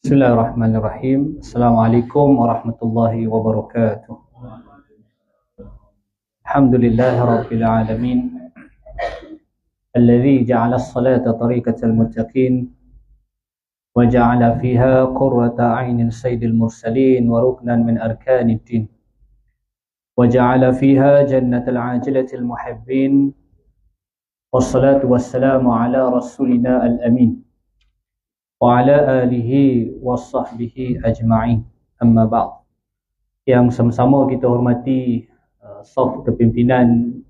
Bismillahirrahmanirrahim. Assalamualaikum warahmatullahi wabarakatuh. Alhamdulillahirabbil alamin. Alladzi ja'ala as-salata tariqatal muttaqin wa ja'ala fiha qurrata 'ainin sayyidil mursalin wa ruknan min arkanid din. Wa ja'ala fiha jannatal 'ajilatil muhibbin. Wassalatu wassalamu ala rasulina al-amin. Wa ala alihi wa sahbihi ajma'in. Amma ba'd. Yang sama-sama kita hormati saf kepimpinan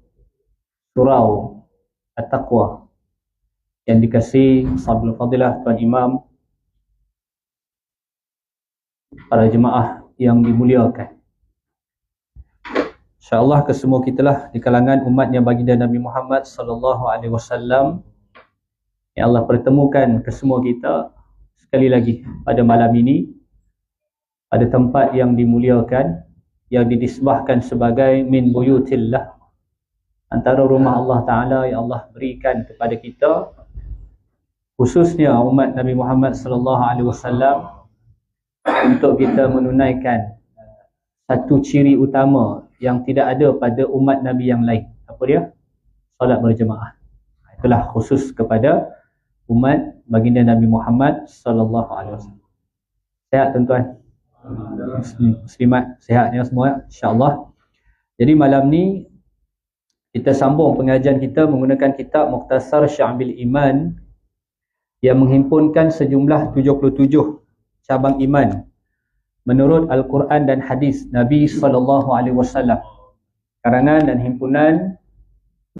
surau At-Taqwa yang dikasihi Sahabul Fadilah Tuan Imam, para jemaah yang dimuliakan. InsyaAllah kesemua kita lah di kalangan umatnya baginda Nabi Muhammad sallallahu alaihi wasallam yang Allah pertemukan kesemua kita sekali lagi pada malam ini pada tempat yang dimuliakan, yang didisbahkan sebagai min buyutillah, antara rumah Allah Ta'ala yang Allah berikan kepada kita, khususnya umat Nabi Muhammad sallallahu alaihi wasallam, untuk kita menunaikan satu ciri utama yang tidak ada pada umat Nabi yang lain. Apa dia? Salat berjemaah. Itulah khusus kepada umat baginda Nabi Muhammad sallallahu alaihi wasallam. Sihat tuan-tuan? Muslimat sihatnya semua insya-Allah. Jadi malam ni kita sambung pengajian kita menggunakan kitab Mukhtasar Syu'abil Iman yang menghimpunkan sejumlah 77 cabang iman menurut Al-Quran dan hadis Nabi sallallahu alaihi wasallam. Karangan dan himpunan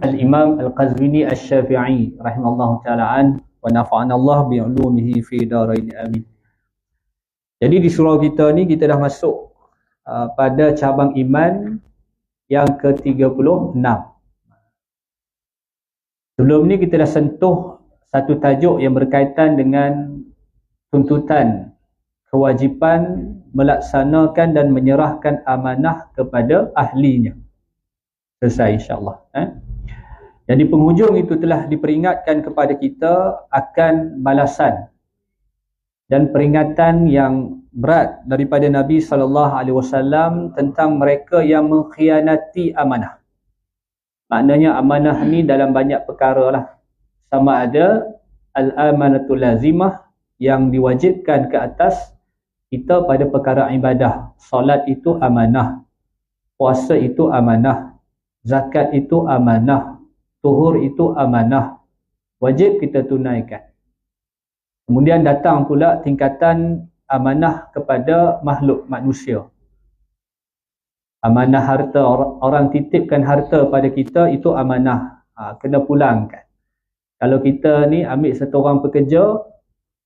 Al-Imam Al-Qazwini Asy-Syafi'i rahimallahu taala an wa nafa'ana Allah bi'ulumihi fi darain amin. Jadi di surau kita ni kita dah masuk pada cabang iman yang ke-36. Sebelum ni kita dah sentuh satu tajuk yang berkaitan dengan tuntutan kewajipan melaksanakan dan menyerahkan amanah kepada ahlinya. Selesai insya-Allah. Jadi penghujung itu telah diperingatkan kepada kita akan balasan dan peringatan yang berat daripada Nabi SAW tentang mereka yang mengkhianati amanah. Maknanya amanah ni dalam banyak perkara lah. Sama ada al-amanatul lazimah yang diwajibkan ke atas kita pada perkara ibadah. Solat itu amanah, puasa itu amanah, zakat itu amanah, tuhur itu amanah, wajib kita tunaikan. Kemudian datang pula tingkatan amanah kepada makhluk manusia. Amanah harta, orang titipkan harta pada kita, itu amanah, kena pulangkan. Kalau kita ni ambil satu orang pekerja,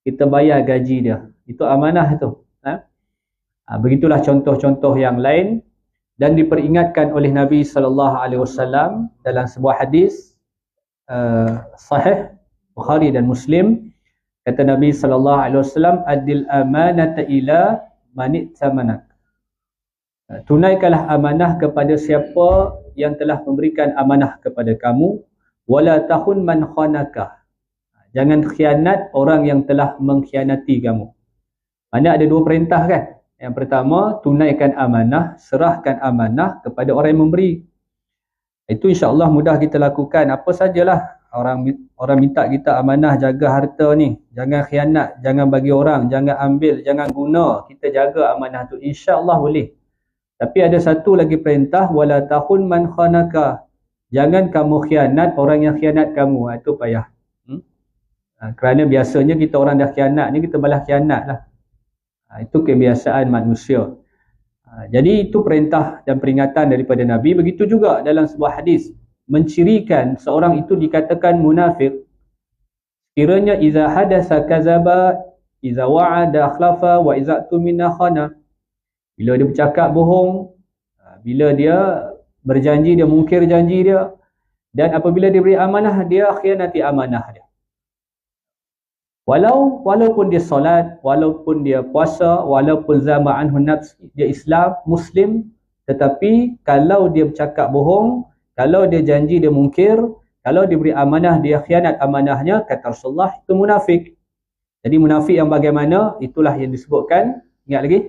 kita bayar gaji dia, itu amanah tu. Begitulah contoh-contoh yang lain. Dan diperingatkan oleh Nabi SAW dalam sebuah hadis sahih Bukhari dan Muslim, kata Nabi SAW, adil amanata ila manit samanak. Tunaikanlah amanah kepada siapa yang telah memberikan amanah kepada kamu, wala tahun man khanaka. Jangan khianat orang yang telah mengkhianati kamu. Mana ada dua perintah kan? Yang pertama, tunaikan amanah, serahkan amanah kepada orang yang memberi. Itu insya-Allah mudah kita lakukan. Apa sajalah orang minta kita amanah, jaga harta ni, jangan khianat, jangan bagi orang, jangan ambil, jangan guna. Kita jaga amanah tu, insya-Allah boleh. Tapi ada satu lagi perintah, wala tahun man khanaka. Jangan kamu khianat orang yang khianat kamu. Itu payah. Kerana biasanya kita orang dah khianat ni, kita balas khianat lah. Itu kebiasaan manusia. Jadi itu perintah dan peringatan daripada Nabi. Begitu juga dalam sebuah hadis mencirikan seorang itu dikatakan munafik. Kiranya iza hadasa kazaba, iza wa'ada akhlafa, wa iza tumina khana. Bila dia bercakap bohong, bila dia berjanji dia mungkir janji dia, dan apabila dia beri amanah dia khianati amanah dia. Walaupun dia solat, walaupun dia puasa, walaupun zama'anhu nafs, dia Islam, Muslim, tetapi kalau dia bercakap bohong, kalau dia janji dia mungkir, kalau diberi amanah dia khianat amanahnya, kata Rasulullah, itu munafik. Jadi munafik yang bagaimana? Itulah yang disebutkan, ingat lagi,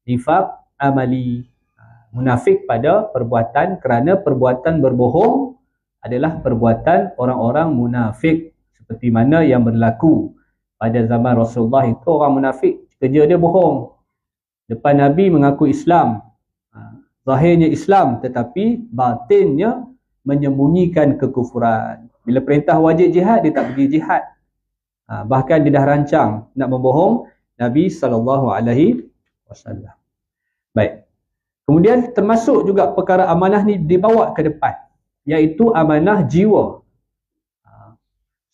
nifaq amali. Munafik pada perbuatan, kerana perbuatan berbohong adalah perbuatan orang-orang munafik, seperti mana yang berlaku pada zaman Rasulullah. Itu orang munafik, kerja dia bohong. Depan Nabi mengaku Islam, zahirnya Islam, tetapi batinnya menyembunyikan kekufuran. Bila perintah wajib jihad, dia tak pergi jihad. Bahkan dia dah rancang nak membohong Nabi SAW. Baik. Kemudian termasuk juga perkara amanah ni dibawa ke depan, iaitu amanah jiwa.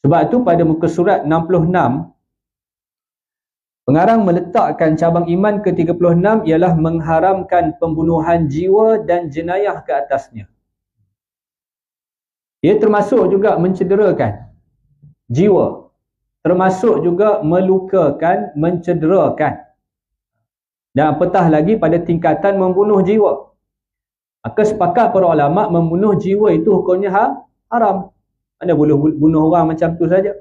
Sebab itu pada muka surat 66, pengarang meletakkan cabang iman ke-36 ialah mengharamkan pembunuhan jiwa dan jenayah ke atasnya. Ia termasuk juga mencederakan jiwa, termasuk juga melukakan, mencederakan. Dan apatah lagi pada tingkatan membunuh jiwa. Maka sepakat para ulama, membunuh jiwa itu hukumnya haram. Mana boleh bunuh orang macam tu saja.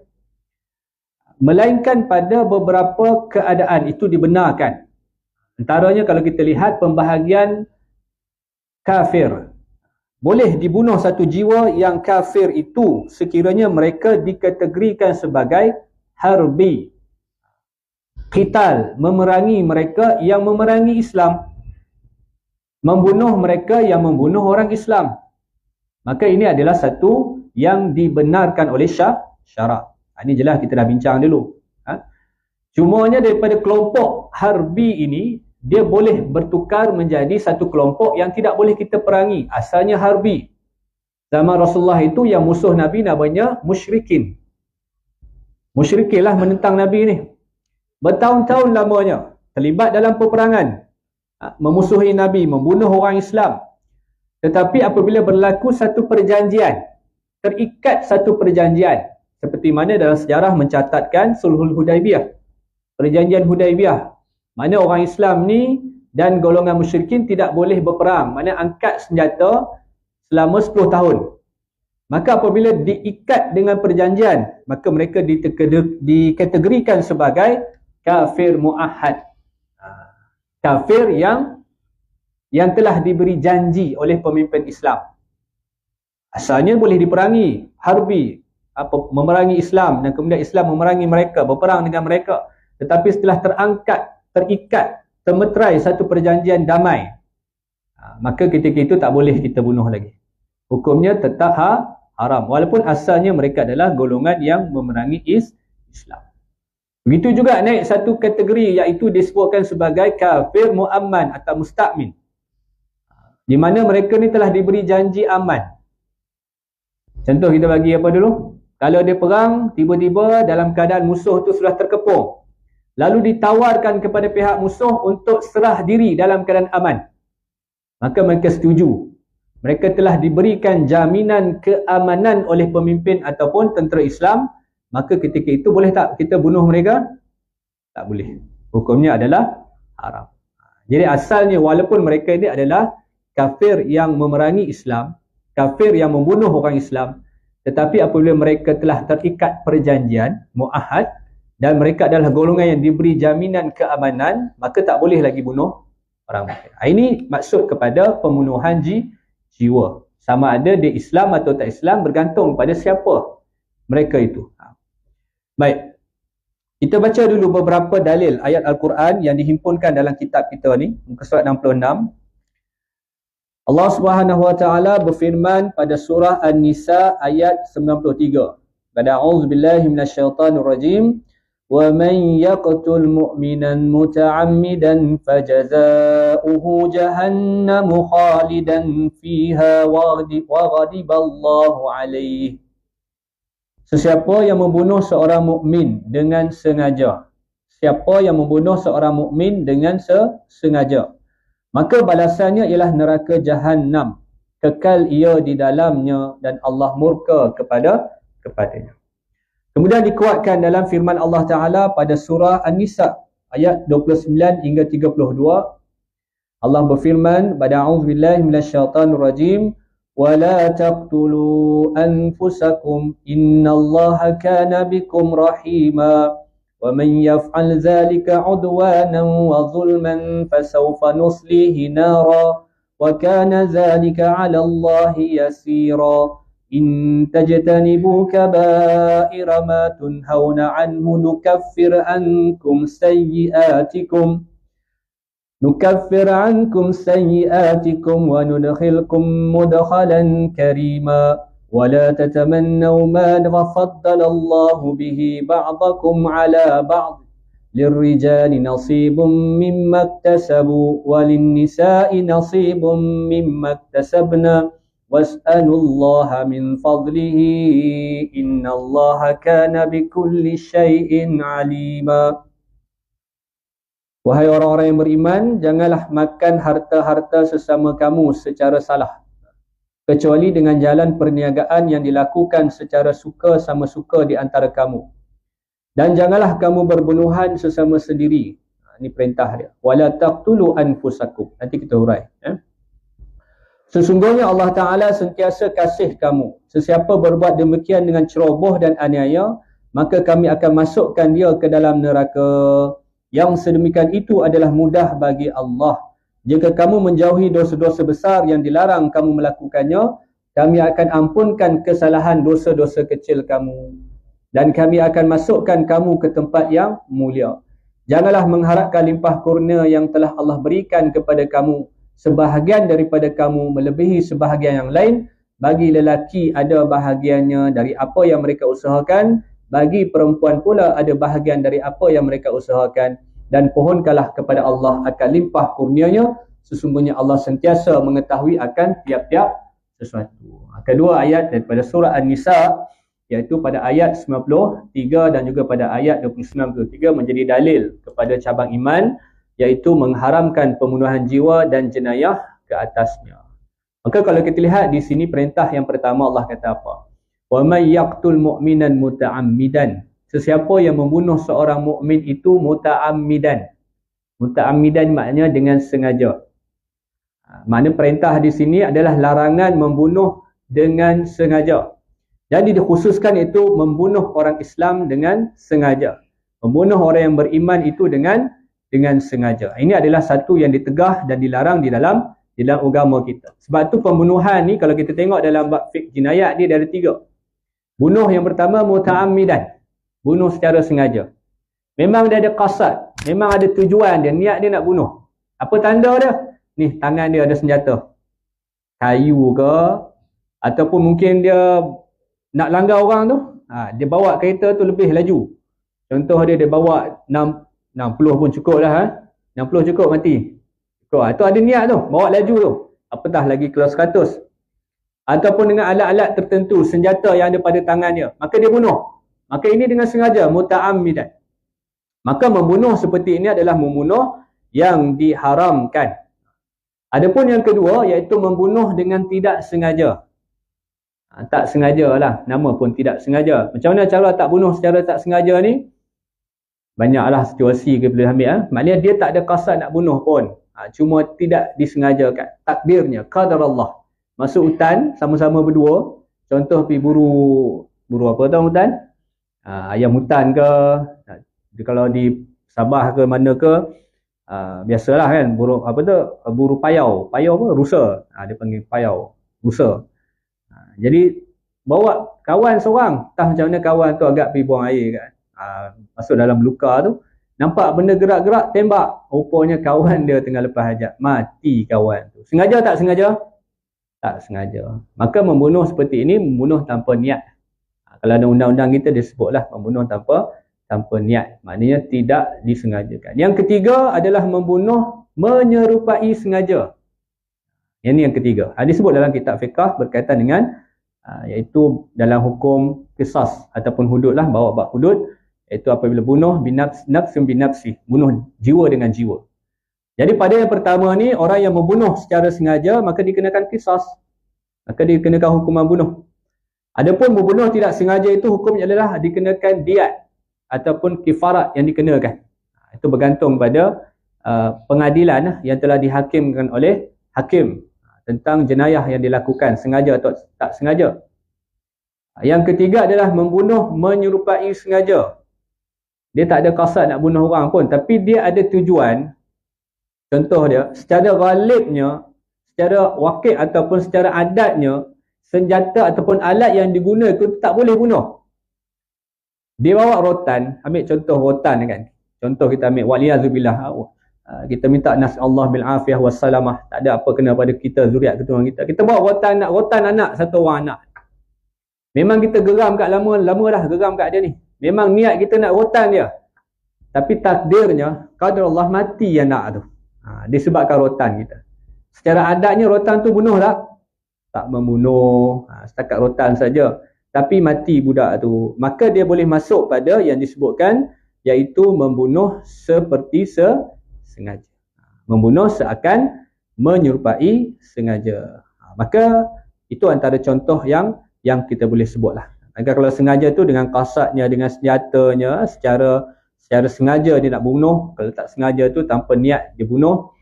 Melainkan pada beberapa keadaan itu dibenarkan. Antaranya kalau kita lihat pembahagian kafir. Boleh dibunuh satu jiwa yang kafir itu sekiranya mereka dikategorikan sebagai harbi. Qital, memerangi mereka yang memerangi Islam, membunuh mereka yang membunuh orang Islam. Maka ini adalah satu yang dibenarkan oleh syarak. Ini jelas kita dah bincang dulu. Cumanya daripada kelompok harbi ini, dia boleh bertukar menjadi satu kelompok yang tidak boleh kita perangi. Asalnya harbi. Zaman Rasulullah itu yang musuh Nabi namanya musyrikin. Musyrikin lah menentang Nabi ni. Bertahun-tahun lamanya terlibat dalam peperangan, memusuhi Nabi, membunuh orang Islam. Tetapi apabila berlaku satu perjanjian, terikat satu perjanjian, seperti mana dalam sejarah mencatatkan Sulhul Hudaibiyah, perjanjian Hudaibiyah, mana orang Islam ni dan golongan musyrikin tidak boleh berperang, mana angkat senjata selama 10 tahun. Maka apabila diikat dengan perjanjian, maka mereka dikategorikan sebagai kafir mu'ahad. Kafir yang telah diberi janji oleh pemimpin Islam. Asalnya boleh diperangi, harbi, memerangi Islam, dan kemudian Islam memerangi mereka, berperang dengan mereka. Tetapi setelah terikat, termeterai satu perjanjian damai, maka ketika itu tak boleh kita bunuh lagi. Hukumnya tetap haram, walaupun asalnya mereka adalah golongan yang memerangi Islam. Begitu juga naik satu kategori, iaitu disebutkan sebagai kafir mu'amman atau musta'min, di mana mereka ni telah diberi janji aman. Contoh kita bagi apa dulu? Kalau dia perang, tiba-tiba dalam keadaan musuh tu sudah terkepung, lalu ditawarkan kepada pihak musuh untuk serah diri dalam keadaan aman, maka mereka setuju. Mereka telah diberikan jaminan keamanan oleh pemimpin ataupun tentera Islam. Maka ketika itu boleh tak kita bunuh mereka? Tak boleh. Hukumnya adalah haram. Jadi asalnya walaupun mereka ini adalah kafir yang memerangi Islam, kafir yang membunuh orang Islam, tetapi apabila mereka telah terikat perjanjian, mu'ahad, dan mereka adalah golongan yang diberi jaminan keamanan, maka tak boleh lagi bunuh orang mereka. Ini maksud kepada pembunuhan jiwa. Sama ada dia Islam atau tak Islam bergantung pada siapa mereka itu. Baik, kita baca dulu beberapa dalil ayat Al-Quran yang dihimpunkan dalam kitab kita ni, muka surat 66. Allah Subhanahu Wa Taala berfirman pada surah An-Nisa ayat 93. A'udzubillahi minasyaitonirrajim. Wa man yaqtul mu'minan muta'ammidan fajaza'uhu jahannamu khalidan fiha wa ghadiballahu alaihi. Sesiapa yang membunuh seorang mukmin dengan sengaja, siapa yang membunuh seorang mukmin dengan sengaja, maka balasannya ialah neraka Jahannam, kekal ia di dalamnya dan Allah murka kepadanya. Kemudian dikuatkan dalam firman Allah Ta'ala pada surah An-Nisa ayat 29 hingga 32. Allah berfirman, A'udzubillahi minasyaitonirrajim. وَلَا تَقْتُلُوا أَنفُسَكُمْ إِنَّ اللَّهَ كَانَ بِكُمْ رَحِيمًا ومن يفعل ذلك عدوانا وظلما فسوف نصليه نارا وكان ذلك على الله يسيرا إن تجتنبوا كبائر ما تنهون عنه نكفر عنكم سيئاتكم وندخلكم مدخلا كريما ولا تتمنوا ما فضل الله به بعضكم على بعض للرجال نصيب مما اكتسبوا وللنساء نصيب مما اكتسبنا واسألوا الله من فضله إن الله كان بكل شيء عليما. Wahai orang-orang yang beriman, janganlah makan harta-harta sesama kamu secara salah, kecuali dengan jalan perniagaan yang dilakukan secara suka sama suka di antara kamu. Dan janganlah kamu berbunuhan sesama sendiri. Ini perintah dia. Wala taqtulu anfusakum. Nanti kita hurai. Sesungguhnya Allah Ta'ala sentiasa kasih kamu. Sesiapa berbuat demikian dengan ceroboh dan aniaya, maka kami akan masukkan dia ke dalam neraka. Yang sedemikian itu adalah mudah bagi Allah. Jika kamu menjauhi dosa-dosa besar yang dilarang kamu melakukannya, kami akan ampunkan kesalahan dosa-dosa kecil kamu. Dan kami akan masukkan kamu ke tempat yang mulia. Janganlah mengharapkan limpah kurnia yang telah Allah berikan kepada kamu. Sebahagian daripada kamu melebihi sebahagian yang lain. Bagi lelaki ada bahagiannya dari apa yang mereka usahakan. Bagi perempuan pula ada bahagian dari apa yang mereka usahakan. Dan pohonkanlah kepada Allah akan limpah kurnianya. Sesungguhnya Allah sentiasa mengetahui akan tiap-tiap sesuatu. Kedua ayat daripada surah An-Nisa, iaitu pada ayat 93 dan juga pada ayat 29-23 menjadi dalil kepada cabang iman, iaitu mengharamkan pembunuhan jiwa dan jenayah ke atasnya. Maka kalau kita lihat di sini perintah yang pertama Allah kata apa? Wa may yaqtul mu'minan muta'ammidan. Sesiapa yang membunuh seorang mukmin itu muta'ammidan. Muta'ammidan maknanya dengan sengaja. Makna perintah di sini adalah larangan membunuh dengan sengaja. Jadi dikhususkan itu membunuh orang Islam dengan sengaja. Membunuh orang yang beriman itu dengan sengaja. Ini adalah satu yang ditegah dan dilarang di dalam agama kita. Sebab tu pembunuhan ni kalau kita tengok dalam bab fiqh jinayat dia ada 3. Bunuh yang pertama muta'ammidan. Bunuh secara sengaja. Memang dia ada qasad, memang ada tujuan dia, niat dia nak bunuh. Apa tanda dia? Ni tangan dia ada senjata. Kayu ke, ataupun mungkin dia nak langgar orang tu, dia bawa kereta tu lebih laju. Contoh dia bawa 60 pun cukup lah. 60 cukup mati. Itu ada niat tu, bawa laju tu. Apatah lagi kelas 100. Ataupun dengan alat-alat tertentu, senjata yang ada pada tangan dia. Maka dia bunuh. Maka ini dengan sengaja, muta'ammidan. Maka membunuh seperti ini adalah membunuh yang diharamkan. Adapun yang kedua, iaitu membunuh dengan tidak sengaja. Tak sengaja lah, nama pun tidak sengaja. Macam mana cara tak bunuh secara tak sengaja ni? Banyaklah situasi kita boleh ambil. Maknanya dia tak ada qasad nak bunuh pun. Cuma tidak disengajakan. Takdirnya, qadar Allah. Masuk hutan, sama-sama berdua. Contoh pergi buru apa tahu hutan? Ayam hutan ke, kalau di Sabah ke mana ke, biasalah kan, buru payau apa, rusa. Dia panggil payau, rusa. Jadi bawa kawan seorang, entah macam mana kawan tu agak pergi buang air kan. Masuk dalam luka tu, nampak benda gerak-gerak, tembak. Rupanya kawan dia tengah lepas hajat, mati kawan tu. Sengaja tak sengaja? Tak sengaja. Maka membunuh seperti ini, membunuh tanpa niat. Kalau ada undang-undang kita, dia sebutlah membunuh tanpa niat. Maknanya tidak disengajakan. Yang ketiga adalah membunuh menyerupai sengaja. Ini yang ketiga. Disebut dalam kitab fiqh berkaitan dengan iaitu dalam hukum qisas ataupun hudud lah, bawa bab hudud, iaitu apabila bunuh nafsun binafsi, bunuh jiwa dengan jiwa. Jadi pada yang pertama ni, orang yang membunuh secara sengaja maka dikenakan qisas, maka dikenakan hukuman bunuh. Adapun membunuh tidak sengaja itu hukumnya adalah dikenakan diat ataupun kifarat yang dikenakan. Itu bergantung pada pengadilan yang telah dihakimkan oleh hakim tentang jenayah yang dilakukan, sengaja atau tak sengaja. Yang ketiga adalah membunuh menyerupai sengaja. Dia tak ada qasad nak bunuh orang pun, tapi dia ada tujuan. Contoh dia, secara ghalibnya, secara wakil ataupun secara adatnya, senjata ataupun alat yang digunakan itu tak boleh bunuh. Dia bawa rotan, ambil contoh rotan kan. Contoh kita ambil waliyazubillah. Kita minta nas Allah bil afiyah wassalamah. Tak ada apa kena pada kita, zuriat keturunan kita. Kita bawa rotan anak, satu orang anak. Memang kita geram kat lama dah geram kat dia ni. Memang niat kita nak rotan dia. Tapi takdirnya, qadarullah mati anak tu. Disebabkan rotan kita. Secara adatnya rotan tu bunuh tak? Tak membunuh. Setakat rotan saja. Tapi mati budak tu. Maka dia boleh masuk pada yang disebutkan, iaitu membunuh seperti sengaja. Membunuh seakan menyerupai sengaja. Maka itu antara contoh yang kita boleh sebutlah. Maka kalau sengaja tu dengan qasadnya, dengan senjatanya, secara sengaja dia nak bunuh. Kalau tak sengaja tu tanpa niat dia bunuh,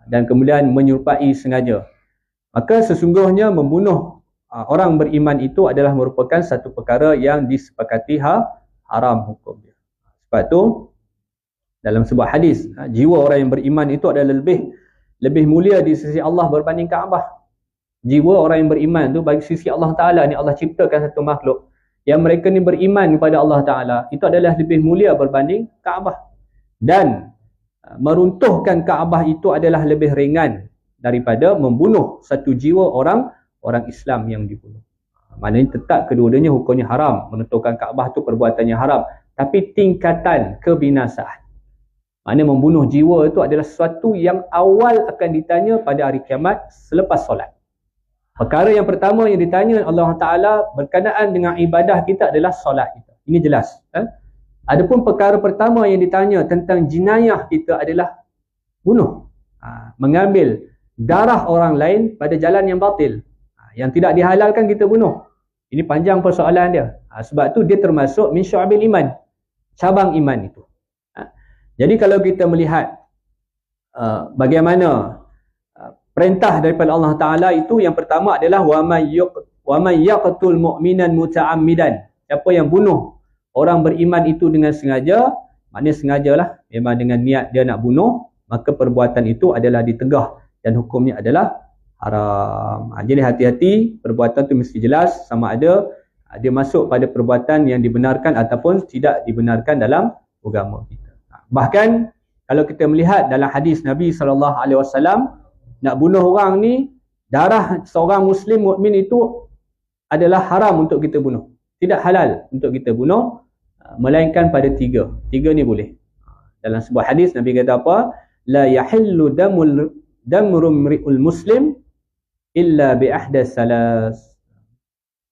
dan kemudian menyerupai sengaja. Maka sesungguhnya membunuh orang beriman itu adalah merupakan satu perkara yang disepakati haram hukum dia. Sebab tu dalam sebuah hadis, jiwa orang yang beriman itu adalah lebih mulia di sisi Allah berbanding Kaabah. Jiwa orang yang beriman tu bagi sisi Allah Ta'ala ni, Allah ciptakan satu makhluk yang mereka ni beriman kepada Allah Ta'ala, itu adalah lebih mulia berbanding Kaabah. Dan meruntuhkan Kaabah itu adalah lebih ringan daripada membunuh satu jiwa orang Islam yang dibunuh. Maknanya tetap kedua-duanya hukumnya haram. Menentukan Kaabah tu perbuatannya haram, tapi tingkatan kebinasaan. Maknanya membunuh jiwa itu adalah sesuatu yang awal akan ditanya pada hari kiamat selepas solat. Perkara yang pertama yang ditanya Allah Ta'ala berkenaan dengan ibadah kita adalah solat kita. Ini jelas. Adapun perkara pertama yang ditanya tentang jenayah kita adalah bunuh. Mengambil darah orang lain pada jalan yang batil. Yang tidak dihalalkan kita bunuh. Ini panjang persoalan dia. Sebab tu dia termasuk min syu'abil iman. Cabang iman itu. Jadi kalau kita melihat bagaimana perintah daripada Allah Ta'ala itu, yang pertama adalah wa man yaqtul mu'minan muta'ammidan. Siapa yang bunuh orang beriman itu dengan sengaja, maknanya sengajalah, memang dengan niat dia nak bunuh, maka perbuatan itu adalah ditegah dan hukumnya adalah haram. Jadi hati-hati, perbuatan itu mesti jelas sama ada dia masuk pada perbuatan yang dibenarkan ataupun tidak dibenarkan dalam agama kita. Bahkan kalau kita melihat dalam hadis Nabi SAW, nak bunuh orang ni, darah seorang Muslim mukmin itu adalah haram untuk kita bunuh. Tidak halal untuk kita bunuh, melainkan pada tiga. Tiga ni boleh. Dalam sebuah hadis Nabi kata apa? La yahillu damrul muslim illa bi ahdas salas.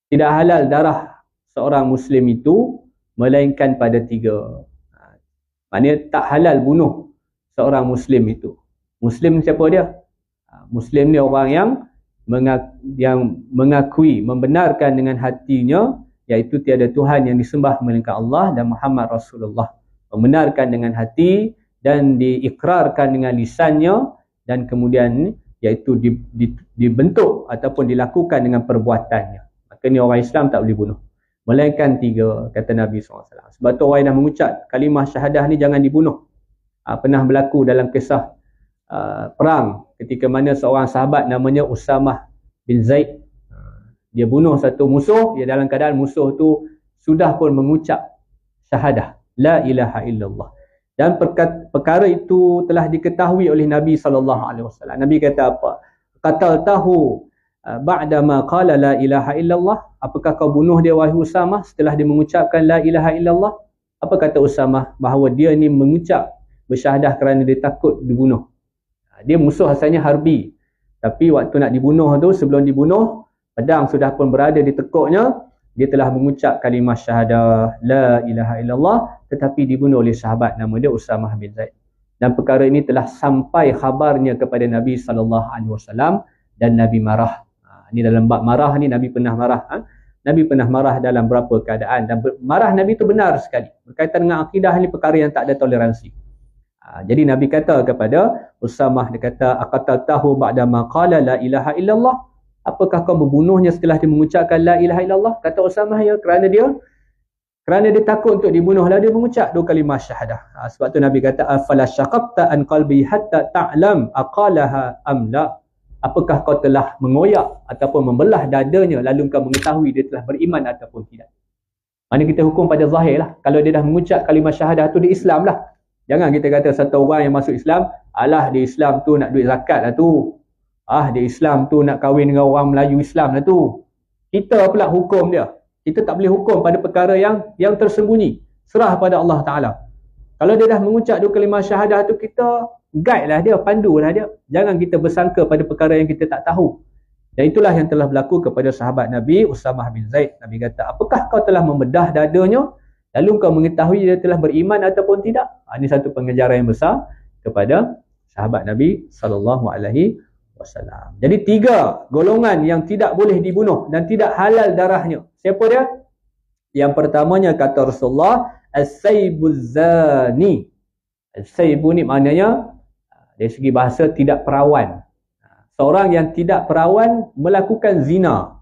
Tidak halal darah seorang Muslim itu melainkan pada tiga. Maknanya tak halal bunuh seorang Muslim itu. Muslim siapa dia? Muslim ni orang yang mengakui, membenarkan dengan hatinya, iaitu tiada Tuhan yang disembah melainkan Allah dan Muhammad Rasulullah. Membenarkan dengan hati dan diikrarkan dengan lisannya, dan kemudian iaitu dibentuk ataupun dilakukan dengan perbuatannya. Maka ni orang Islam tak boleh bunuh. Melainkan tiga, kata Nabi SAW. Sebab tu orang yang dah mengucap kalimah syahadah ni jangan dibunuh. Pernah berlaku dalam kisah perang ketika mana seorang sahabat namanya Usamah bin Zaid, dia bunuh satu musuh, dia dalam keadaan musuh tu sudah pun mengucap syahadah la ilaha illallah, dan perkara itu telah diketahui oleh Nabi SAW. Nabi kata apa? Qataltahu ba'da ma qala la ilaha illallah. Apakah kau bunuh dia wahai Usamah setelah dia mengucapkan la ilaha illallah? Apa kata Usamah? Bahawa dia ni mengucap bersyahadah kerana dia takut dibunuh. Dia musuh asalnya harbi, tapi waktu nak dibunuh tu, sebelum dibunuh, pedang sudah pun berada di tekuknya, dia telah mengucap kalimah syahadah la ilaha illallah, tetapi dibunuh oleh sahabat nama dia Usamah bin Zaid. Dan perkara ini telah sampai khabarnya kepada Nabi SAW, dan Nabi marah. Ini dalam bab marah ni, Nabi pernah marah. Nabi pernah marah dalam berapa keadaan, dan marah Nabi itu benar sekali. Berkaitan dengan akidah ni perkara yang tak ada toleransi. Jadi Nabi kata kepada Usamah, dia kata aqataltahu ba'da ma qala la ilaha illallah. Apakah kau membunuhnya setelah dia mengucapkan la ilaha illallah? Kata Usamah, ya, kerana dia Kerana dia takut untuk dibunuh, lalu dia mengucap 2 kalimah syahadah. Sebab tu Nabi kata, afala syaqaqta an qalbi hatta ta'lam aqalaha am la. Apakah kau telah mengoyak ataupun membelah dadanya lalu kau mengetahui dia telah beriman ataupun tidak. Mana kita hukum pada zahir lah. Kalau dia dah mengucap kalimah syahadah tu, dia Islam lah. Jangan kita kata satu orang yang masuk Islam, alah dia Islam tu nak duit zakat lah tu. Dia Islam tu nak kahwin dengan orang Melayu Islam lah tu. Kita pula hukum dia. Kita tak boleh hukum pada perkara yang tersembunyi. Serah pada Allah Ta'ala. Kalau dia dah mengucap 2 kalimah syahadah tu, kita guide lah dia, pandulah dia. Jangan kita bersangka pada perkara yang kita tak tahu. Dan itulah yang telah berlaku kepada sahabat Nabi Usamah bin Zaid. Nabi kata, apakah kau telah membedah dadanya lalu kau mengetahui dia telah beriman ataupun tidak? Ini satu pengejaran yang besar kepada sahabat Nabi SAW. Jadi 3 golongan yang tidak boleh dibunuh dan tidak halal darahnya. Siapa dia? Yang pertamanya kata Rasulullah, as-saybuz zani. As-saybu ni maknanya dari segi bahasa tidak perawan. Seorang yang tidak perawan melakukan zina.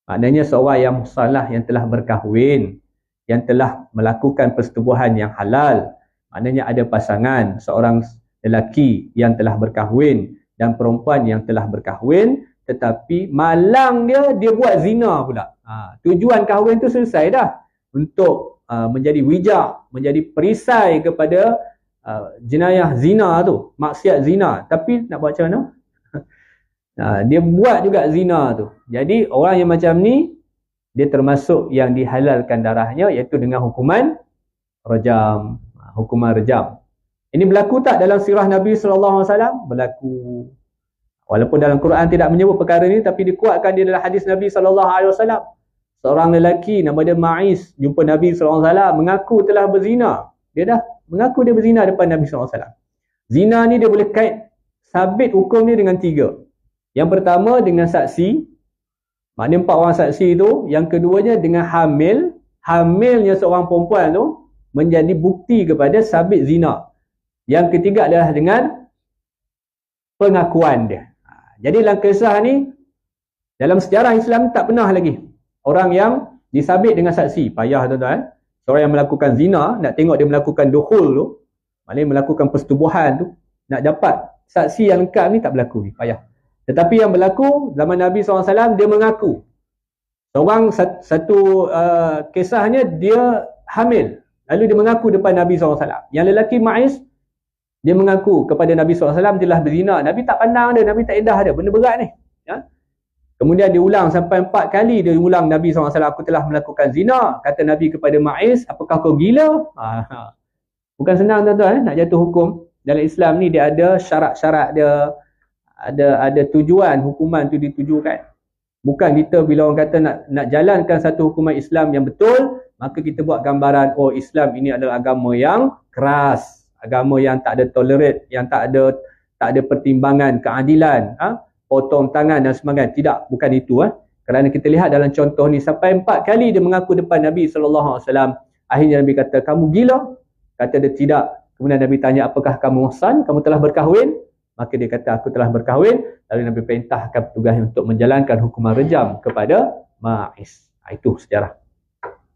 Maknanya seorang yang muhsanah, yang telah berkahwin, yang telah melakukan persetubuhan yang halal. Maknanya ada pasangan, seorang lelaki yang telah berkahwin dan perempuan yang telah berkahwin, tetapi malang dia buat zina pula. Tujuan kahwin tu selesai dah. Untuk menjadi wijak, menjadi perisai kepada jenayah zina tu, maksiat zina. Tapi nak buat macam mana? Dia buat juga zina tu. Jadi orang yang macam ni, dia termasuk yang dihalalkan darahnya, iaitu dengan hukuman rajam. Hukuman rajam. Ini berlaku tak dalam sirah Nabi SAW? Berlaku. Walaupun dalam Quran tidak menyebut perkara ini, tapi dikuatkan di dalam hadis Nabi SAW. Seorang lelaki nama dia Ma'is jumpa Nabi SAW, mengaku telah berzina. Dia dah mengaku dia berzina depan Nabi SAW. Zina ni dia boleh kait, sabit hukum dia dengan 3. Yang pertama dengan saksi, maknanya 4 orang saksi tu. Yang keduanya dengan hamil. Hamilnya seorang perempuan tu menjadi bukti kepada sabit zina. Yang ketiga adalah dengan pengakuan dia. Jadi dalam kisah ni, dalam sejarah Islam tak pernah lagi orang yang disabit dengan saksi. Payah tuan-tuan. Seorang yang melakukan zina, nak tengok dia melakukan dukhul tu, maknanya melakukan persetubuhan tu, nak dapat saksi yang lengkap ni tak berlaku. Payah. Tetapi yang berlaku zaman Nabi SAW, dia mengaku. Seorang satu kisahnya dia hamil, lalu dia mengaku depan Nabi SAW. Yang lelaki Ma'is, dia mengaku kepada Nabi SAW dia telah berzina. Nabi tak pandang dia, Nabi tak edah dia, benda berat ni. Ya? Kemudian dia ulang sampai 4 kali dia ulang Nabi SAW, aku telah melakukan zina. Kata Nabi kepada Ma'is, apakah kau gila? Bukan senang tuan-tuan, nak jatuh hukum. Dalam Islam ni dia ada syarat-syarat dia, ada tujuan hukuman tu ditujukan. Bukan kita bila orang kata nak jalankan satu hukuman Islam yang betul, maka kita buat gambaran, oh Islam ini adalah agama yang keras, agama yang tak ada tolerate, yang tak ada pertimbangan keadilan, potong tangan dan sebagainya. Tidak, bukan itu. Kerana kita lihat dalam contoh ni, sampai 4 kali dia mengaku depan Nabi SAW. Akhirnya Nabi kata, kamu gila? Kata dia tidak. Kemudian Nabi tanya, apakah kamu muhsan? Kamu telah berkahwin? Maka dia kata, aku telah berkahwin. Lalu Nabi perintahkan petugas untuk menjalankan hukuman rejam kepada Ma'is. Itu sejarah.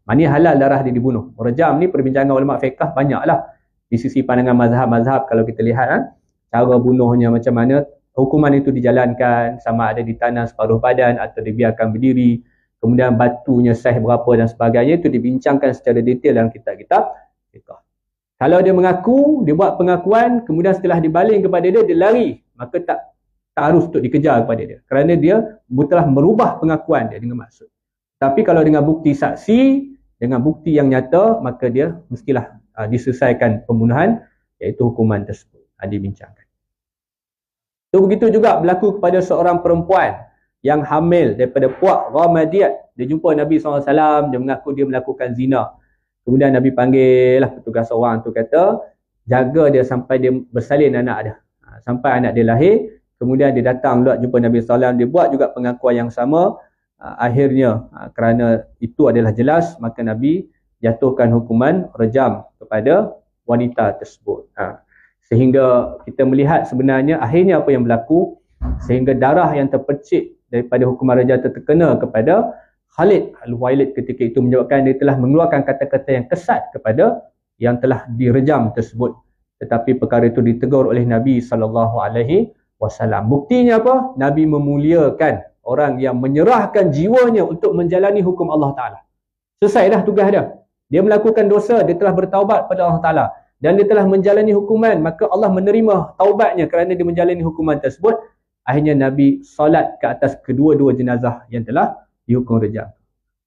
Maknanya halal darah dia dibunuh. Rejam ni perbincangan ulama fiqh banyaklah. Di sisi pandangan mazhab-mazhab, kalau kita lihat cara bunuhnya macam mana, hukuman itu dijalankan, sama ada ditanam separuh badan atau dibiarkan berdiri, kemudian batunya saiz berapa dan sebagainya, itu dibincangkan secara detail dalam kitab-kitab fiqh. Kalau dia mengaku, dia buat pengakuan, kemudian setelah dibaling kepada dia, dia lari, maka tak harus untuk dikejar kepada dia, kerana dia telah merubah pengakuan dia dengan maksud. Tapi kalau dengan bukti saksi, dengan bukti yang nyata, maka dia mestilah diselesaikan pembunuhan, iaitu hukuman tersebut dibincangkan. So, begitu juga berlaku kepada seorang perempuan yang hamil daripada puak Ghamadiyat. Dia jumpa Nabi SAW, dia mengaku dia melakukan zina. Kemudian Nabi panggil lah petugas orang tu, kata jaga dia sampai dia bersalin anak dia, sampai anak dia lahir. Kemudian dia datang pula jumpa Nabi SAW, dia buat juga pengakuan yang sama. Akhirnya kerana itu adalah jelas, maka Nabi jatuhkan hukuman rejam kepada wanita tersebut. Sehingga kita melihat sebenarnya akhirnya apa yang berlaku, sehingga darah yang terpercik daripada hukuman rejam terkena kepada Khalid Al-Walid ketika itu, menyebabkan dia telah mengeluarkan kata-kata yang kesat kepada yang telah direjam tersebut. Tetapi perkara itu ditegur oleh Nabi SAW. Buktinya apa? Nabi memuliakan orang yang menyerahkan jiwanya untuk menjalani hukum Allah Ta'ala. Selesai dah tugas dia. Dia melakukan dosa, dia telah bertaubat pada Allah Ta'ala, dan dia telah menjalani hukuman, maka Allah menerima taubatnya kerana dia menjalani hukuman tersebut. Akhirnya Nabi solat ke atas kedua-dua jenazah yang telah dihukum rejam.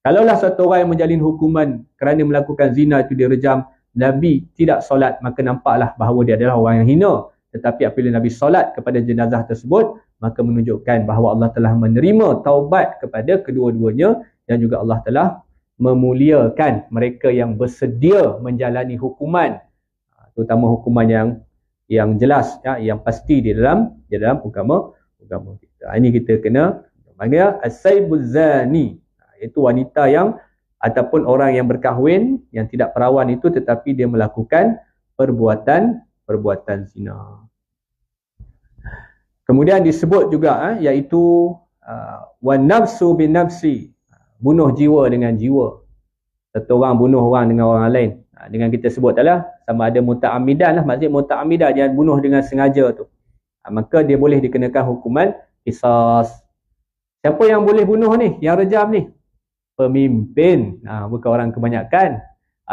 Kalaulah satu orang yang menjalani hukuman kerana melakukan zina itu direjam, Nabi tidak solat, maka nampaklah bahawa dia adalah orang yang hina. Tetapi apabila Nabi solat kepada jenazah tersebut, maka menunjukkan bahawa Allah telah menerima taubat kepada kedua-duanya, dan juga Allah telah memuliakan mereka yang bersedia menjalani hukuman, terutama hukuman yang jelas, ya, yang pasti di dalam agama kita. Ini kita kena panggil as-saybuz zani, iaitu wanita yang ataupun orang yang berkahwin yang tidak perawan itu, tetapi dia melakukan perbuatan zina. Kemudian disebut juga iaitu wan nafsu bin nafsi, bunuh jiwa dengan jiwa. Satu orang bunuh orang dengan orang lain. Dengan kita sebut adalah sama ada muta'amidan lah, maksudnya muta'amidan, dia bunuh dengan sengaja tu. Maka dia boleh dikenakan hukuman qisas. Siapa yang boleh bunuh ni? Yang rejam ni? Pemimpin. Bukan orang kebanyakan.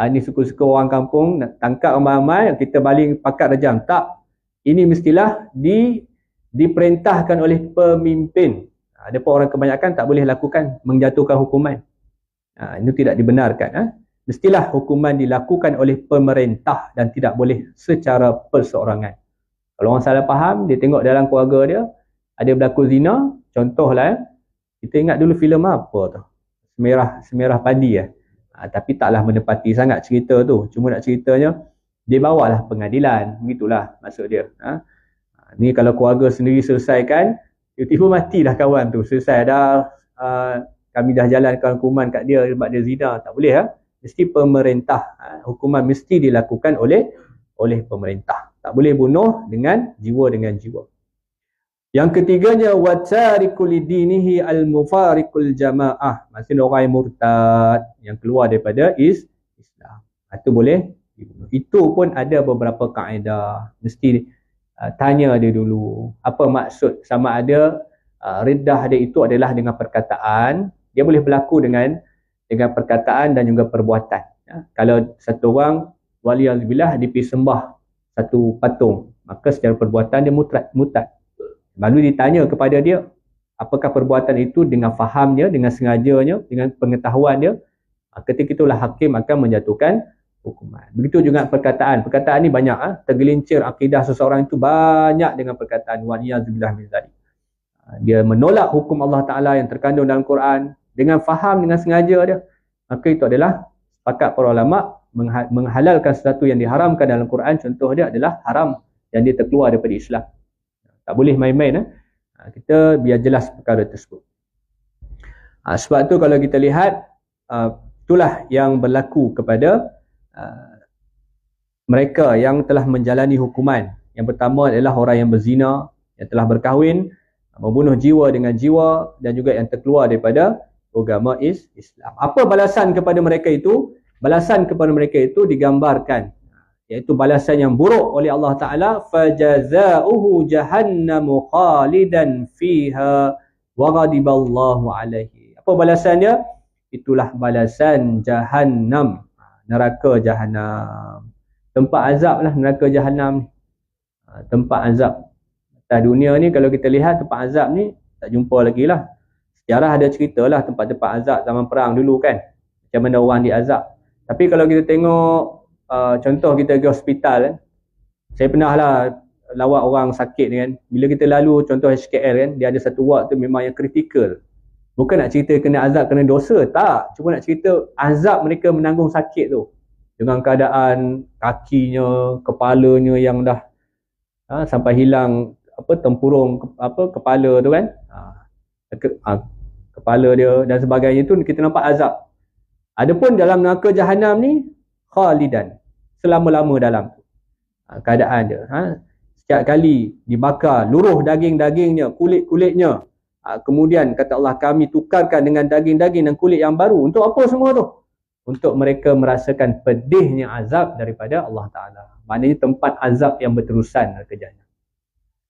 Ni suka-suka orang kampung nak tangkap ramai-ramai, kita baling pakat rejam. Tak. Ini mestilah diperintahkan oleh pemimpin. Ada pun orang kebanyakan tak boleh lakukan, menjatuhkan hukuman. Itu tidak dibenarkan. Mestilah hukuman dilakukan oleh pemerintah dan tidak boleh secara perseorangan. Kalau orang salah faham, dia tengok dalam keluarga dia ada berlaku zina, contohlah, kita ingat dulu filem apa tu? Semerah Padi . Tapi taklah menepati sangat cerita tu. Cuma nak ceritanya, dia bawalah pengadilan. Begitulah maksud dia. Ni kalau keluarga sendiri selesaikan, tiba-tiba matilah kawan tu. Selesai dah, kami dah jalankan hukuman kat dia sebab dia zina. Tak boleh. Mesti pemerintah. Hukuman mesti dilakukan oleh pemerintah. Tak boleh bunuh dengan jiwa. Yang ketiganya, watarikul dinihi al-mufarikul jamaah. Maksudnya orang yang murtad, yang keluar daripada Islam. Itu boleh dibunuh. Itu pun ada beberapa kaedah. Mesti tanya dia dulu. Apa maksud? Sama ada riddah dia itu adalah dengan perkataan. Dia boleh berlaku dengan perkataan dan juga perbuatan. Kalau satu orang, waliyazubillah, dia pergi sembah satu patung, maka secara perbuatan dia murtad. Lalu ditanya kepada dia, apakah perbuatan itu dengan fahamnya, dengan sengajanya, dengan pengetahuan dia. Ketika itulah hakim akan menjatuhkan hukuman. Begitu juga perkataan. Perkataan ni banyak. Tergelincir akidah seseorang itu banyak dengan perkataan waliyazubillah min dzalik. Dia menolak hukum Allah Ta'ala yang terkandung dalam Quran dengan faham, dengan sengaja dia. Maka itu adalah sepakat para ulama menghalalkan sesuatu yang diharamkan dalam Quran. Contoh dia adalah haram dan dia terkeluar daripada Islam. Tak boleh main-main. Kita biar jelas perkara tersebut. Sebab tu kalau kita lihat, itulah yang berlaku kepada mereka yang telah menjalani hukuman. Yang pertama adalah orang yang berzina, yang telah berkahwin, membunuh jiwa dengan jiwa, dan juga yang terkeluar daripada agama Islam. Apa balasan kepada mereka itu? Balasan kepada mereka itu digambarkan, iaitu balasan yang buruk oleh Allah Ta'ala. Fajaza'uhu jahannamu khalidan fiha wa ghadiballahu alaihi. Apa balasannya? Itulah balasan jahannam, neraka jahannam. Tempat azab lah neraka jahannam. Tempat azab. Atas dunia ni kalau kita lihat tempat azab ni tak jumpa lagi lah. Sejarah ada cerita lah tempat-tempat azab zaman perang dulu kan, macam mana orang diazab. Tapi kalau kita tengok contoh kita pergi hospital kan, saya pernah lah lawat orang sakit kan. Bila kita lalu contoh HKL kan, dia ada satu ward tu memang yang kritikal. Bukan nak cerita kena azab kena dosa, tak. Cuma nak cerita azab mereka menanggung sakit tu, dengan keadaan kakinya, kepalanya yang dah sampai hilang tempurung kepala tu kan, kepala dia dan sebagainya tu, kita nampak azab. Adapun dalam neraka jahanam ni khalidan, selama-lama dalam tu keadaan dia. Setiap kali dibakar, luruh daging-dagingnya, kulit-kulitnya, Kemudian kata Allah, kami tukarkan dengan daging-daging dan kulit yang baru. Untuk apa semua tu? Untuk mereka merasakan pedihnya azab daripada Allah Ta'ala. Maknanya tempat azab yang berterusan neraka Jahannam.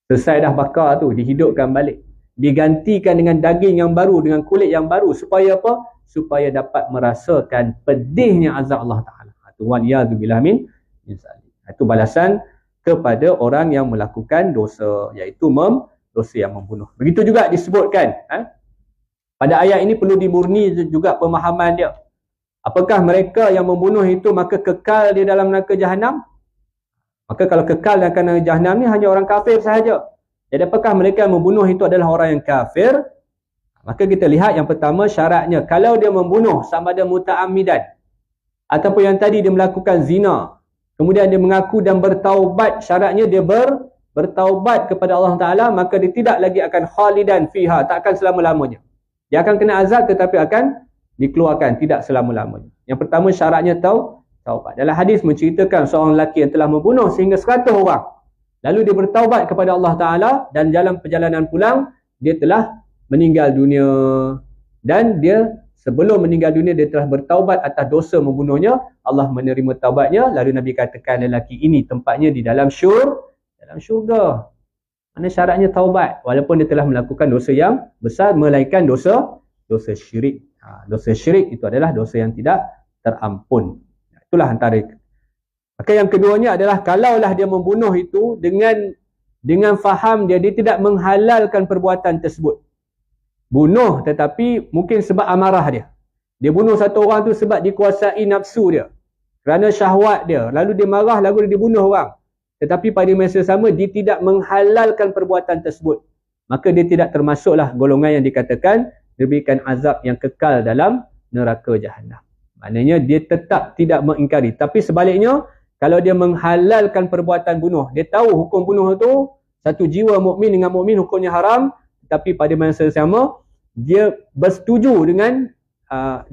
Selesai dah bakar tu, dihidupkan balik. Digantikan dengan daging yang baru, dengan kulit yang baru. Supaya apa? Supaya dapat merasakan pedihnya azab Allah Ta'ala. Waliyadzubillah min zalik. Itu balasan kepada orang yang melakukan dosa, iaitu dosa yang membunuh. Begitu juga disebutkan. Pada ayat ini perlu dimurni juga pemahaman dia. Apakah mereka yang membunuh itu maka kekal di dalam neraka Jahannam? Maka kalau kekal dalam neraka Jahannam ni hanya orang kafir sahaja. Jadi apakah mereka yang membunuh itu adalah orang yang kafir? Maka kita lihat yang pertama syaratnya. Kalau dia membunuh sama ada muta'ammidan, ataupun yang tadi dia melakukan zina, kemudian dia mengaku dan bertaubat, syaratnya dia bertaubat kepada Allah Ta'ala, maka dia tidak lagi akan khalidan fiha, tak akan selama-lamanya. Dia akan kena azab tetapi akan dikeluarkan, tidak selama-lamanya. Yang pertama syaratnya taubat. Dalam hadis menceritakan seorang lelaki yang telah membunuh sehingga 100 orang. Lalu dia bertaubat kepada Allah Ta'ala dan dalam perjalanan pulang, dia telah meninggal dunia. Dan dia sebelum meninggal dunia, dia telah bertaubat atas dosa membunuhnya. Allah menerima taubatnya. Lalu Nabi katakan lelaki ini tempatnya di dalam syurga. Mana syaratnya taubat. Walaupun dia telah melakukan dosa yang besar, melainkan dosa syirik. Dosa syirik itu adalah dosa yang tidak terampun. Itulah antara. Maka yang keduanya adalah kalaulah dia membunuh itu dengan faham dia tidak menghalalkan perbuatan tersebut. Bunuh tetapi mungkin sebab amarah dia. Dia bunuh satu orang tu sebab dikuasai nafsu dia. Kerana syahwat dia. Lalu dia marah, lalu dia bunuh orang. Tetapi pada masa sama dia tidak menghalalkan perbuatan tersebut. Maka dia tidak termasuklah golongan yang dikatakan diberikan azab yang kekal dalam neraka Jahannam. Maknanya dia tetap tidak mengingkari. Tapi sebaliknya, kalau dia menghalalkan perbuatan bunuh, dia tahu hukum bunuh itu satu jiwa mukmin dengan mukmin hukumnya haram, tapi pada masa sama dia bersetuju dengan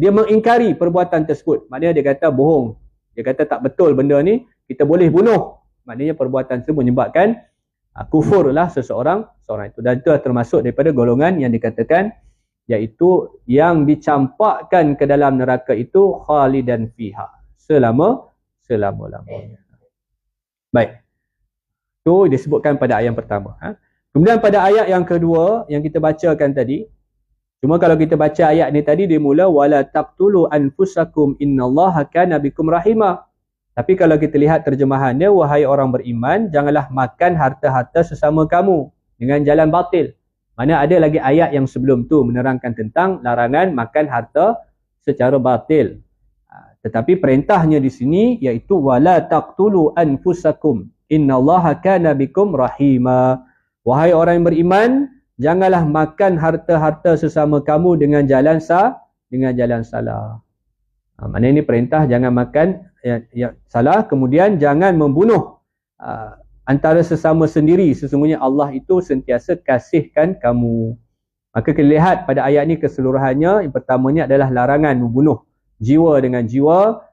dia mengingkari perbuatan tersebut. Maknanya dia kata bohong. Dia kata tak betul benda ni, kita boleh bunuh. Maknanya perbuatan itu menyebabkan kufur lah seorang itu. Dan itu termasuk daripada golongan yang dikatakan iaitu yang dicampakkan ke dalam neraka itu khalidan fiha, selama-lamanya. Baik. Itu disebutkan pada ayat yang pertama. Kemudian pada ayat yang kedua yang kita bacakan tadi, cuma kalau kita baca ayat ni tadi dia mula wala taqtulu anfusakum innallaha kana bikum rahima. Tapi kalau kita lihat terjemahannya, wahai orang beriman, janganlah makan harta-harta sesama kamu dengan jalan batil. Mana ada lagi ayat yang sebelum tu menerangkan tentang larangan makan harta secara batil. Tetapi perintahnya di sini iaitu wala taqtulu anfusakum innallaha kana bikum rahima. Wahai orang yang beriman, janganlah makan harta-harta sesama kamu dengan jalan salah. Maknanya ini perintah jangan makan salah, kemudian jangan membunuh antara sesama sendiri. Sesungguhnya Allah itu sentiasa kasihkan kamu. Maka kita lihat pada ayat ini keseluruhannya. Yang pertamanya adalah larangan membunuh jiwa dengan jiwa,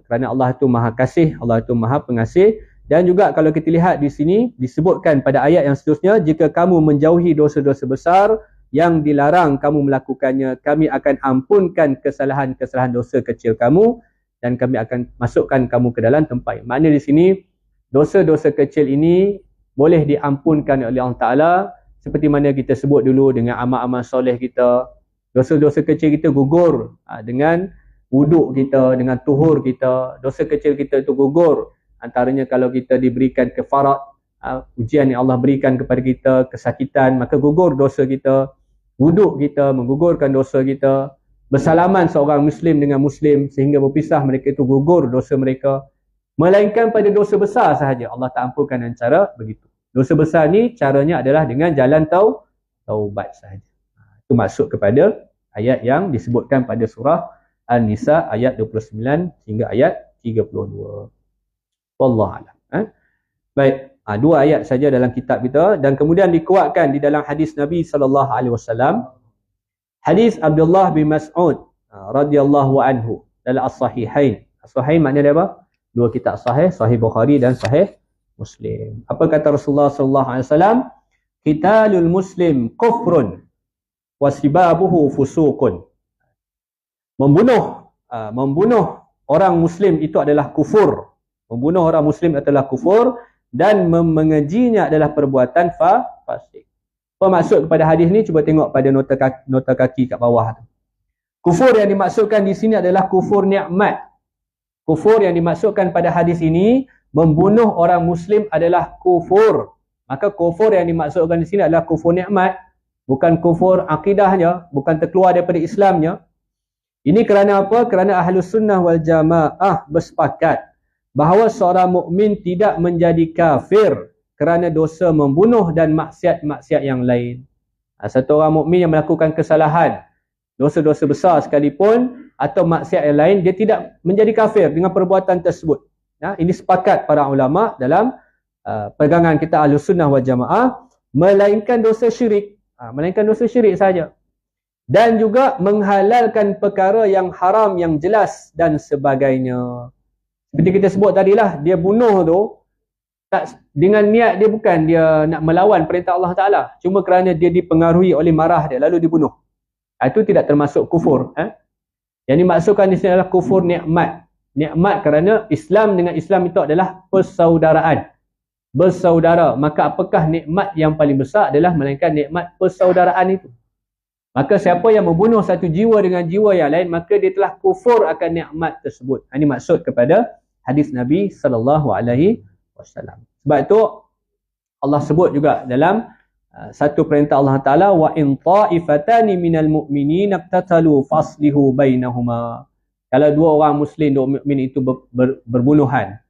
kerana Allah itu maha kasih, Allah itu maha pengasih. Dan juga kalau kita lihat di sini disebutkan pada ayat yang seterusnya, jika kamu menjauhi dosa-dosa besar yang dilarang kamu melakukannya, kami akan ampunkan kesalahan-kesalahan dosa kecil kamu dan kami akan masukkan kamu ke dalam tempat. Maknanya di sini dosa-dosa kecil ini boleh diampunkan oleh Allah Ta'ala seperti mana kita sebut dulu dengan amal-amal soleh kita. Dosa-dosa kecil kita gugur dengan wuduk kita, dengan tuhur kita. Dosa kecil kita itu gugur. Antaranya kalau kita diberikan kefarat, ujian yang Allah berikan kepada kita, kesakitan, maka gugur dosa kita. Wuduk kita menggugurkan dosa kita. Bersalaman seorang Muslim dengan Muslim sehingga berpisah, mereka itu gugur dosa mereka. Melainkan pada dosa besar sahaja Allah tak ampunkan dengan cara begitu. Dosa besar ni caranya adalah dengan jalan taubat sahaja. Itu masuk kepada ayat yang disebutkan pada surah An-Nisa ayat 29 hingga ayat 32. Wallahualam. Baik, dua ayat saja dalam kitab kita dan kemudian dikuatkan di dalam hadis Nabi SAW. Hadis Abdullah bin Mas'ud radhiyallahu anhu dalam As-Sahihain. As-Sahihain maknanya apa? Dua kitab sahih, Sahih Bukhari dan Sahih Muslim. Apa kata Rasulullah sallallahu alaihi wasallam? Qitalul muslim kufrun wasibabuhu fusuqun. Membunuh orang muslim itu adalah kufur. Membunuh orang muslim adalah kufur, dan mengejinya adalah perbuatan fasik. Apa maksud kepada hadis ni? Cuba tengok pada nota kaki kat bawah tu. Kufur yang dimaksudkan di sini adalah kufur nikmat. Kufur yang dimaksudkan pada hadis ini, membunuh orang muslim adalah kufur. Maka kufur yang dimaksudkan di sini adalah kufur nikmat, bukan kufur akidahnya, bukan terkeluar daripada Islamnya. Ini kerana apa? Kerana Ahlus Sunnah wal Jamaah bersepakat bahawa seorang mukmin tidak menjadi kafir kerana dosa membunuh dan maksiat-maksiat yang lain. Satu orang mukmin yang melakukan kesalahan, dosa-dosa besar sekalipun atau maksiat yang lain, dia tidak menjadi kafir dengan perbuatan tersebut. Ini sepakat para ulama dalam pegangan kita Ahlus Sunnah wal Jamaah, melainkan dosa syirik. Melainkan dosa syirik saja. Dan juga menghalalkan perkara yang haram yang jelas dan sebagainya. Seperti kita sebut tadilah, dia bunuh tu tak dengan niat dia, bukan dia nak melawan perintah Allah Ta'ala, cuma kerana dia dipengaruhi oleh marah dia lalu dibunuh. Itu tidak termasuk kufur. Yang dimaksudkan di sini adalah kufur nikmat. Nikmat kerana Islam dengan Islam itu adalah persaudaraan, bersaudara. Maka apakah nikmat yang paling besar adalah melainkan nikmat persaudaraan itu. Maka siapa yang membunuh satu jiwa dengan jiwa yang lain, maka dia telah kufur akan nikmat tersebut. Ini maksud kepada hadis Nabi SAW. Sebab itu Allah sebut juga dalam satu perintah Allah Ta'ala, wa in ta'ifatani minal mu'minin iqtatalu faslihu bainahuma. Kalau dua orang muslim, dua mukmin itu berbunuhan,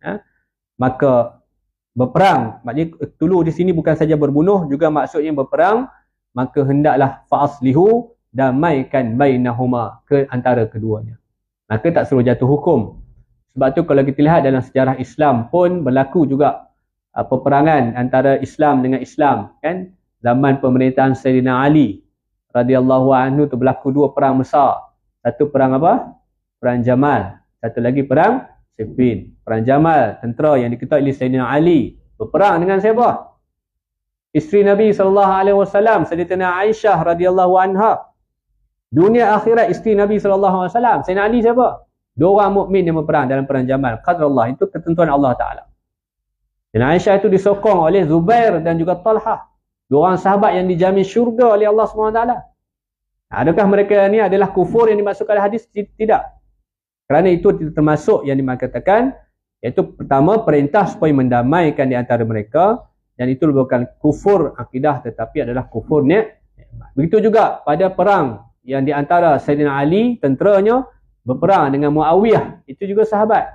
maka berperang. Maknanya tulu di sini bukan saja berbunuh, juga maksudnya berperang, maka hendaklah faslihu, damaikan bainahuma, ke antara keduanya. Maka tak suruh jatuh hukum. Sebab tu kalau kita lihat dalam sejarah Islam pun berlaku juga peperangan antara Islam dengan Islam, kan? Zaman pemerintahan Sayyidina Ali radhiyallahu anhu tu berlaku dua perang besar. Satu perang apa? Perang Jamal. Satu lagi perang Siffin. Perang Jamal, tentera yang diketuai oleh Sayyidina Ali berperang dengan siapa? Isteri Nabi SAW, Sayyidatina Aisyah radhiyallahu anha. Dunia akhirat isteri Nabi SAW. Sayyidina Ali siapa? Dua orang mukmin yang berperang dalam perang Jamal. Qadarullah, itu ketentuan Allah Ta'ala. Dan Aisyah itu disokong oleh Zubair dan juga Talhah. Dua orang sahabat yang dijamin syurga oleh Allah SWT. Adakah mereka ni adalah kufur yang dimaksudkan hadis? Tidak. Kerana itu termasuk yang dimakatakan, iaitu pertama, perintah supaya mendamaikan di antara mereka. Dan itu bukan kufur akidah, tetapi adalah kufur nikmat. Begitu juga pada perang yang di antara Sayyidina Ali, tenteranya, berperang dengan Muawiyah, itu juga sahabat.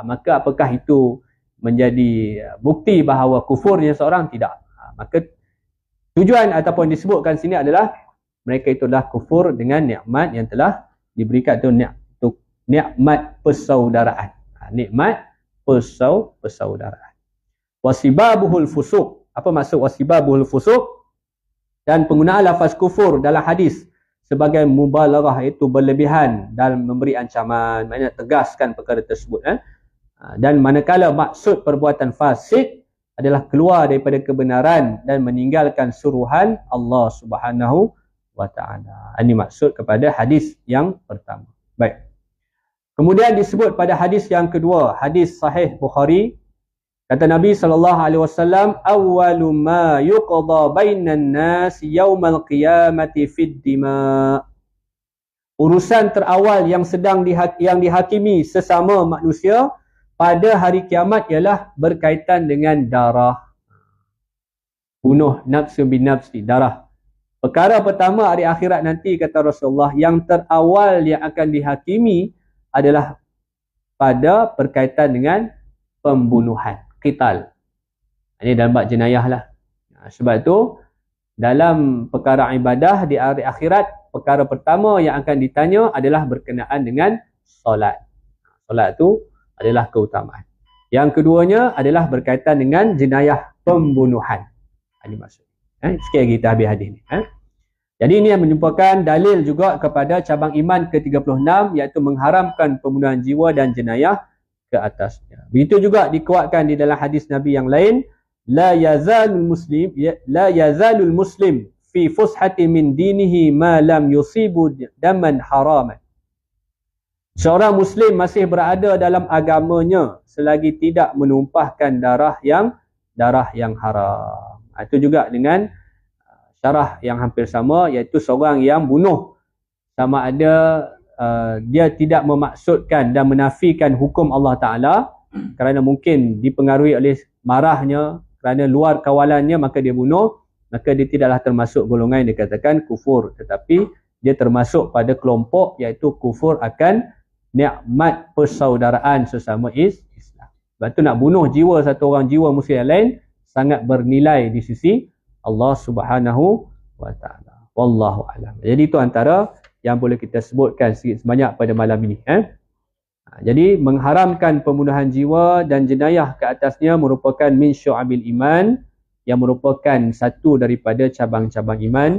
Maka apakah itu menjadi bukti bahawa kufurnya seorang? Tidak. Maka tujuan ataupun disebutkan sini adalah mereka itu adalah kufur dengan nikmat yang telah diberikan, itu nikmat persaudaraan. Nikmat persaudaraan. Wasibabuhul fusuq. Apa maksud wasibabuhul fusuq? Dan penggunaan lafaz kufur dalam hadis sebagai mubalaghah, iaitu berlebihan dalam memberi ancaman, maknanya tegaskan perkara tersebut. Dan manakala maksud perbuatan fasik adalah keluar daripada kebenaran dan meninggalkan suruhan Allah Subhanahu wa Ta'ala. Ini maksud kepada hadis yang pertama. Baik. Kemudian disebut pada hadis yang kedua, hadis sahih Bukhari. Kata Nabi SAW, awwalu ma yuqda bainan nas yaumal qiyamati fid dima. Urusan terawal yang sedang dihakimi sesama manusia pada hari kiamat ialah berkaitan dengan darah. Bunuh nafsu bin nafsi, darah. Perkara pertama hari akhirat nanti, kata Rasulullah, yang terawal yang akan dihakimi adalah pada berkaitan dengan pembunuhan, qital. Ini dalam bab jenayah lah. Sebab itu dalam perkara ibadah di hari akhirat, perkara pertama yang akan ditanya adalah berkenaan dengan solat. Solat itu adalah keutamaan. Yang keduanya adalah berkaitan dengan jenayah pembunuhan. Ini maksud. Sikit lagi kita habis hadis ni. Jadi ini yang menjumpakan dalil juga kepada cabang iman ke-36, iaitu mengharamkan pembunuhan jiwa dan jenayah ke atasnya. Begitu juga dikuatkan di dalam hadis Nabi yang lain, la yazalul muslim fi fushati min dinihi ma lam yusibu daman haraman. Seorang Muslim masih berada dalam agamanya selagi tidak menumpahkan darah yang haram. Itu juga dengan syarah yang hampir sama, iaitu seorang yang bunuh sama ada dia tidak memaksudkan dan menafikan hukum Allah Ta'ala kerana mungkin dipengaruhi oleh marahnya, kerana luar kawalannya maka dia bunuh, maka dia tidaklah termasuk golongan yang dikatakan kufur, tetapi dia termasuk pada kelompok iaitu kufur akan nikmat persaudaraan sesama Islam. Sebab tu nak bunuh jiwa satu orang, jiwa muslim yang lain sangat bernilai di sisi Allah Subhanahu wa Ta'ala. Wallahu a'lam. Jadi itu antara yang boleh kita sebutkan sedikit sebanyak pada malam ini. Jadi mengharamkan pembunuhan jiwa dan jenayah ke atasnya merupakan min syu'abil iman, yang merupakan satu daripada cabang-cabang iman.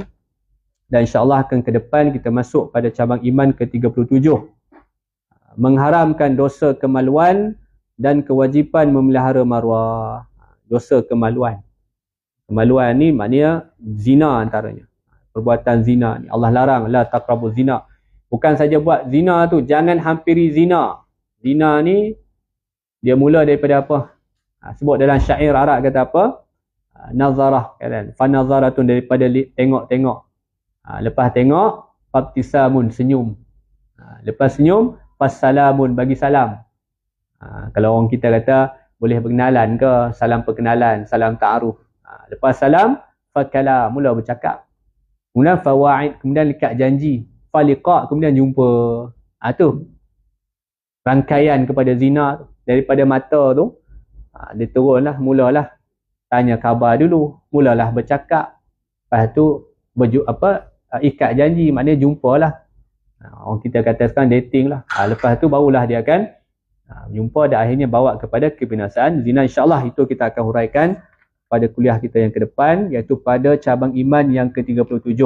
Dan insya-Allah akan ke depan kita masuk pada cabang iman ke-37. Mengharamkan dosa kemaluan dan kewajipan memelihara maruah. Dosa kemaluan. Kemaluan ni maknanya zina antaranya. Perbuatan zina ni Allah larang, la taqrabuz zina. Bukan saja buat zina tu, jangan hampiri zina. Zina ni dia mula daripada apa? Sebut dalam syair Arab kata apa? Nazarah kan. Fa nazaratun, daripada tengok-tengok. Lepas tengok fabtisamun, senyum. Lepas senyum fassalamun, bagi salam. Kalau orang kita kata boleh berkenalan ke, salam perkenalan, salam ta'aruf. Lepas salam fakala, mula bercakap. Kemudian fawaid, kemudian ikat janji. Faliqa, kemudian jumpa. Tu rangkaian kepada zina tu. Daripada mata tu dia turunlah, mulalah tanya khabar dulu, mulalah bercakap. Lepas tu ikat janji, maknanya jumpalah. Orang kita kata sekarang dating lah. Lepas tu barulah dia akan jumpa dan akhirnya bawa kepada kebinasaan zina. InsyaAllah itu kita akan huraikan pada kuliah kita yang ke depan, iaitu pada cabang iman yang ke-37.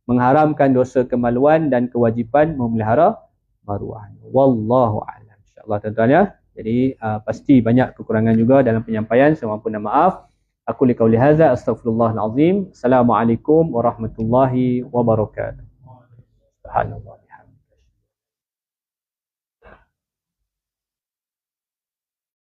Mengharamkan dosa kemaluan dan kewajipan memelihara maruah. Wallahu a'lam. InsyaAllah tuan-tuan ya. Jadi pasti banyak kekurangan juga dalam penyampaian. Saya mohon maaf. Aku liqauli hadza, astaghfirullahalazim. Assalamualaikum warahmatullahi wabarakatuh. Subhanallah.